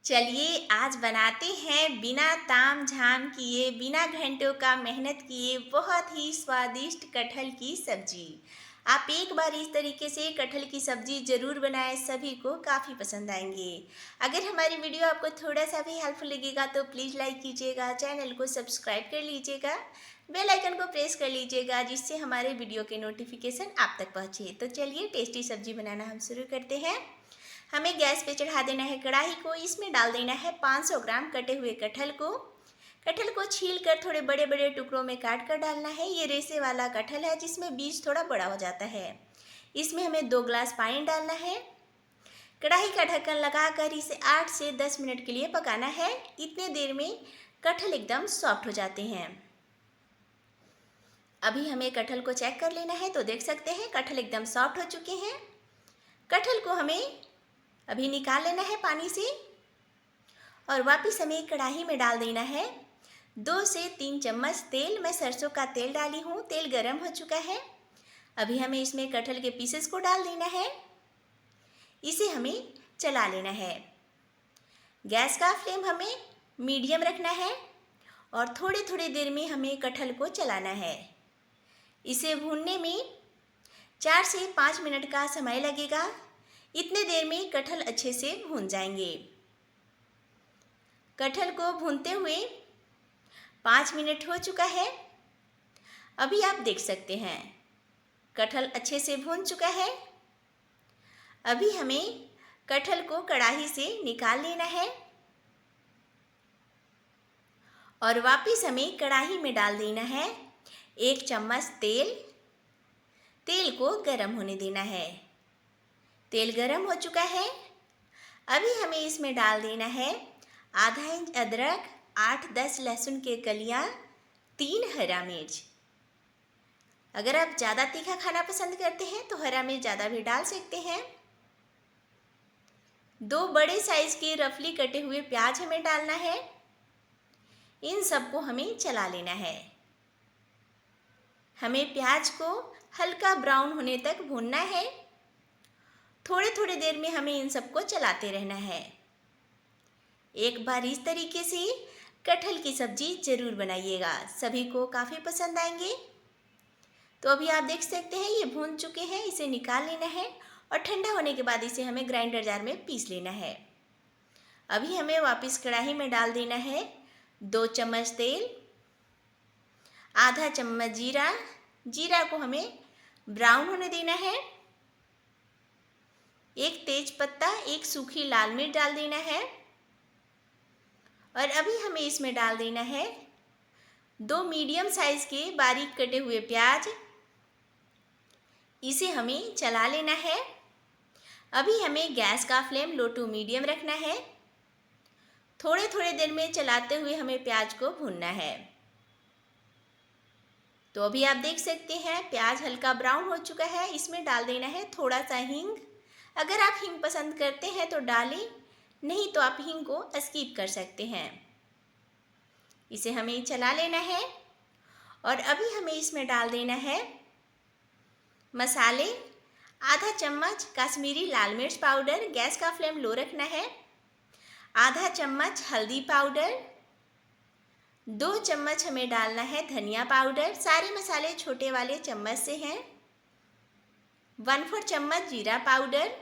चलिए आज बनाते हैं बिना ताम झाम किए, बिना घंटों का मेहनत किए बहुत ही स्वादिष्ट कटहल की सब्जी। आप एक बार इस तरीके से कटहल की सब्जी ज़रूर बनाएं, सभी को काफ़ी पसंद आएंगे। अगर हमारी वीडियो आपको थोड़ा सा भी हेल्पफुल लगेगा तो प्लीज़ लाइक कीजिएगा, चैनल को सब्सक्राइब कर लीजिएगा, बेल आइकन को प्रेस कर लीजिएगा जिससे हमारे वीडियो के नोटिफिकेशन आप तक पहुँचे। तो चलिए टेस्टी सब्जी बनाना हम शुरू करते हैं। हमें गैस पे चढ़ा देना है कढ़ाई को। इसमें डाल देना है 500 ग्राम कटे हुए कटहल को। कटहल को छील कर थोड़े बड़े बड़े टुकड़ों में काट कर डालना है। ये रेसे वाला कटहल है जिसमें बीज थोड़ा बड़ा हो जाता है। इसमें हमें 2 गिलास पानी डालना है। कढ़ाई का ढक्कन लगाकर इसे 8 से 10 मिनट के लिए पकाना है। इतने देर में कटहल एकदम सॉफ्ट हो जाते हैं। अभी हमें कटहल को चेक कर लेना है तो देख सकते हैं कटहल एकदम सॉफ्ट हो चुके हैं। कटहल को हमें अभी निकाल लेना है पानी से और वापस हमें कढ़ाई में डाल देना है 2 से 3 चम्मच तेल। मैं सरसों का तेल डाली हूँ। तेल गरम हो चुका है। अभी हमें इसमें कटहल के पीसेस को डाल देना है। इसे हमें चला लेना है। गैस का फ्लेम हमें मीडियम रखना है और थोड़ी थोड़ी देर में हमें कटहल को चलाना है। इसे भूनने में 4 से 5 मिनट का समय लगेगा। इतने देर में कटहल अच्छे से भून जाएंगे। कटहल को भूनते हुए 5 मिनट हो चुका है। अभी आप देख सकते हैं कटहल अच्छे से भून चुका है। अभी हमें कटहल को कढ़ाई से निकाल लेना है और वापस हमें कढ़ाई में डाल देना है 1 चम्मच तेल। तेल को गरम होने देना है। तेल गरम हो चुका है। अभी हमें इसमें डाल देना है आधा इंच अदरक, 8-10 लहसुन के कलियां, 3 हरा मिर्च। अगर आप ज़्यादा तीखा खाना पसंद करते हैं तो हरा मिर्च ज़्यादा भी डाल सकते हैं। 2 बड़े साइज़ के रफली कटे हुए प्याज हमें डालना है। इन सबको हमें चला लेना है। हमें प्याज को हल्का ब्राउन होने तक भूनना है। थोड़े थोड़े देर में हमें इन सबको चलाते रहना है। एक बार इस तरीके से कटहल की सब्जी ज़रूर बनाइएगा, सभी को काफ़ी पसंद आएंगे। तो अभी आप देख सकते हैं ये भून चुके हैं। इसे निकाल लेना है और ठंडा होने के बाद इसे हमें ग्राइंडर जार में पीस लेना है। अभी हमें वापस कढ़ाई में डाल देना है 2 चम्मच तेल, आधा चम्मच जीरा। जीरा को हमें ब्राउन होने देना है। 1 तेज पत्ता, 1 सूखी लाल मिर्च डाल देना है और अभी हमें इसमें डाल देना है 2 मीडियम साइज़ के बारीक कटे हुए प्याज। इसे हमें चला लेना है। अभी हमें गैस का फ्लेम लो टू मीडियम रखना है। थोड़े थोड़े देर में चलाते हुए हमें प्याज को भूनना है। तो अभी आप देख सकते हैं प्याज हल्का ब्राउन हो चुका है। इसमें डाल देना है थोड़ा सा हींग। अगर आप हींग पसंद करते हैं तो डालें, नहीं तो आप हींग को स्किप कर सकते हैं। इसे हमें चला लेना है और अभी हमें इसमें डाल देना है मसाले। आधा चम्मच कश्मीरी लाल मिर्च पाउडर, गैस का फ्लेम लो रखना है। आधा चम्मच हल्दी पाउडर, 2 चम्मच हमें डालना है धनिया पाउडर। सारे मसाले छोटे वाले चम्मच से हैं। 1/4 चम्मच जीरा पाउडर,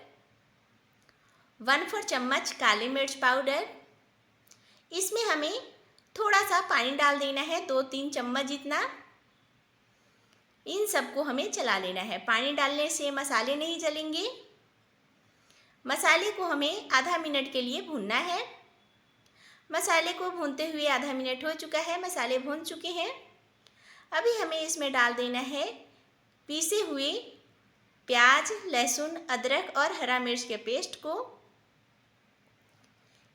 1/4 चम्मच काली मिर्च पाउडर। इसमें हमें थोड़ा सा पानी डाल देना है, 2-3 चम्मच जितना। इन सबको हमें चला लेना है। पानी डालने से मसाले नहीं जलेंगे। मसाले को हमें आधा मिनट के लिए भूनना है। मसाले को भूनते हुए आधा मिनट हो चुका है। मसाले भून चुके हैं। अभी हमें इसमें डाल देना है पीसे हुए प्याज, लहसुन, अदरक और हरा मिर्च के पेस्ट को।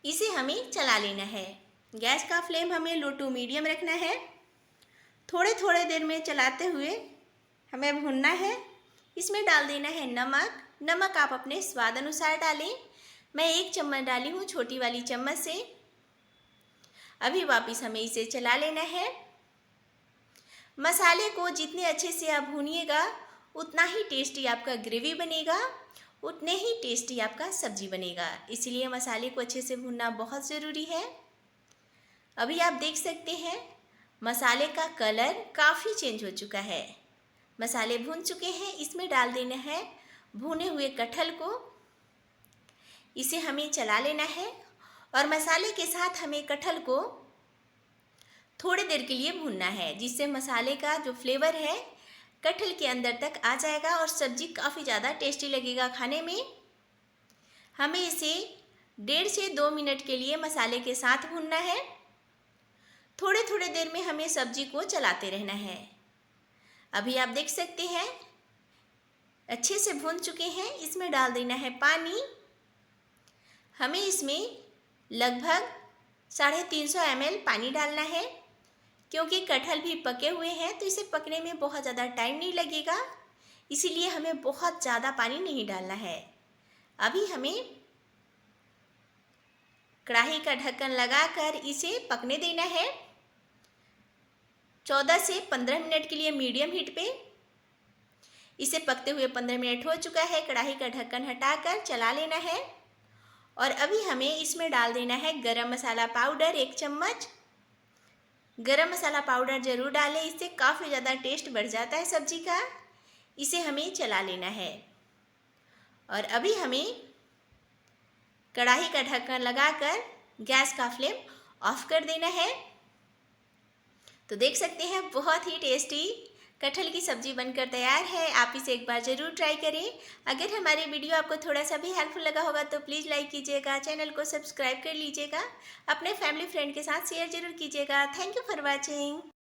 इसे हमें चला लेना है। गैस का फ्लेम हमें लो टू मीडियम रखना है। थोड़े थोड़े देर में चलाते हुए हमें भूनना है। इसमें डाल देना है नमक। नमक आप अपने स्वाद अनुसार डालें। मैं 1 चम्मच डाली हूँ छोटी वाली चम्मच से। अभी वापस हमें इसे चला लेना है। मसाले को जितने अच्छे से आप भूनिएगा उतना ही टेस्टी आपका ग्रेवी बनेगा उतने ही टेस्टी आपका सब्जी बनेगा। इसलिए मसाले को अच्छे से भूनना बहुत ज़रूरी है। अभी आप देख सकते हैं मसाले का कलर काफ़ी चेंज हो चुका है। मसाले भून चुके हैं। इसमें डाल देना है भुने हुए कटहल को। इसे हमें चला लेना है और मसाले के साथ हमें कटहल को थोड़ी देर के लिए भूनना है, जिससे मसाले का जो फ्लेवर है कटहल के अंदर तक आ जाएगा और सब्जी काफ़ी ज़्यादा टेस्टी लगेगा खाने में। हमें इसे 1.5 से 2 मिनट के लिए मसाले के साथ भूनना है। थोड़े थोड़े देर में हमें सब्जी को चलाते रहना है। अभी आप देख सकते हैं अच्छे से भून चुके हैं। इसमें डाल देना है पानी। हमें इसमें लगभग 350 ml पानी डालना है, क्योंकि कटहल भी पके हुए हैं तो इसे पकने में बहुत ज़्यादा टाइम नहीं लगेगा, इसीलिए हमें बहुत ज़्यादा पानी नहीं डालना है। अभी हमें कढ़ाई का ढक्कन लगाकर इसे पकने देना है 14 से 15 मिनट के लिए मीडियम हीट पे। इसे पकते हुए 15 मिनट हो चुका है। कढ़ाई का ढक्कन हटाकर चला लेना है और अभी हमें इसमें डाल देना है गरम मसाला पाउडर 1 चम्मच। गरम मसाला पाउडर ज़रूर डालें, इससे काफ़ी ज़्यादा टेस्ट बढ़ जाता है सब्जी का। इसे हमें चला लेना है और अभी हमें कढ़ाई का ढक्कन लगाकर गैस का फ्लेम ऑफ कर देना है। तो देख सकते हैं बहुत ही टेस्टी कटहल की सब्ज़ी बनकर तैयार है। आप इसे एक बार ज़रूर ट्राई करें। अगर हमारी वीडियो आपको थोड़ा सा भी हेल्पफुल लगा होगा तो प्लीज़ लाइक कीजिएगा, चैनल को सब्सक्राइब कर लीजिएगा, अपने फैमिली फ्रेंड के साथ शेयर ज़रूर कीजिएगा। Thank you for watching.